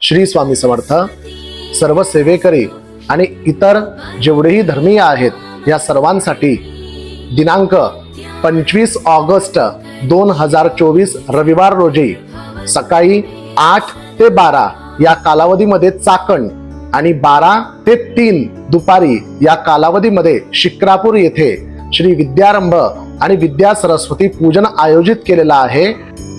श्री स्वामी समर्थ. सर्व सेवेकरी आणि इतर जेवढेही धर्मीय आहेत या सर्वांसाठी दिनांक 25 ऑगस्ट 2024 रविवार रोजी सकाळी 8 ते 12 या कालावधीमध्ये चाकण आणि 12 ते 3 दुपारी या कालावधीमध्ये शिक्रापूर येथे श्री विद्यारंभ आणि विद्या सरस्वती पूजन आयोजित केलेलं आहे.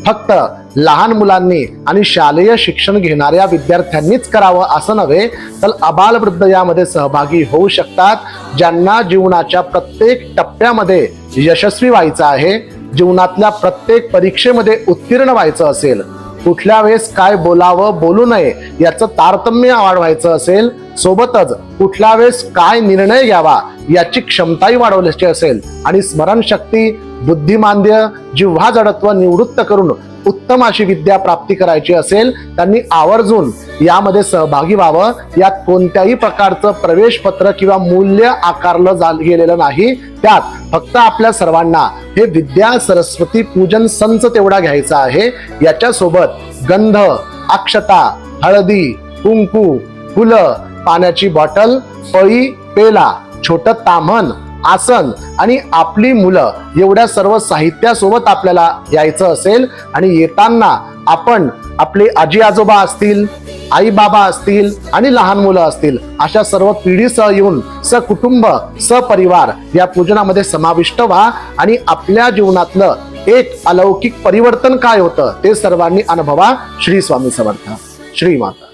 फक्त लहान मुलांनी आणि शालेय शिक्षण घेणाऱ्या विद्यार्थ्यांनीच करावं असं नव्हे, तर आबालवृद्ध यामध्ये सहभागी होऊ शकतात. ज्यांना जीवनाच्या प्रत्येक टप्प्यामध्ये यशस्वी व्हायचं आहे, जीवनातल्या प्रत्येक परीक्षेमध्ये उत्तीर्ण व्हायचं असेल, कुठल्या वेळेस काय बोलावं बोलू नये याचं तारतम्य वाढवायचं असेल, सोबतच कुठल्या वेळेस काय निर्णय घ्यावा याची क्षमताही वाढवल्याची असेल आणि स्मरणशक्ती, बुद्धिमांद्य, जिव्हा जडत्व निवृत्त करून उत्तम अशी विद्या प्राप्ती करायची असेल, त्यांनी आवर्जून यामध्ये सहभागी व्हावं. यात कोणत्याही प्रकारचं प्रवेश पत्र किंवा मूल्य आकारलं गेलेलं नाही. त्यात फक्त आपल्या सर्वांना हे विद्या सरस्वती पूजन संच तेवढा घ्यायचा आहे. याच्या सोबत गंध, अक्षता, हळदी, कुंकू, फुलं, पाण्याची बॉटल, पळी, पेला, छोटं ताम्हण, आसन आणि आपली मुलं एवढ्या सर्व साहित्यासोबत आपल्याला यायचं असेल. आणि येताना आपण आपले आजी आजोबा असतील, आई बाबा असतील आणि लहान मुलं असतील अशा सर्व पिढीसह येऊन सकुटुंब सपरिवार या पूजनामध्ये समाविष्ट व्हा आणि आपल्या जीवनातलं एक अलौकिक परिवर्तन काय होतं ते सर्वांनी अनुभवा. श्री स्वामी समर्थ. श्री माता.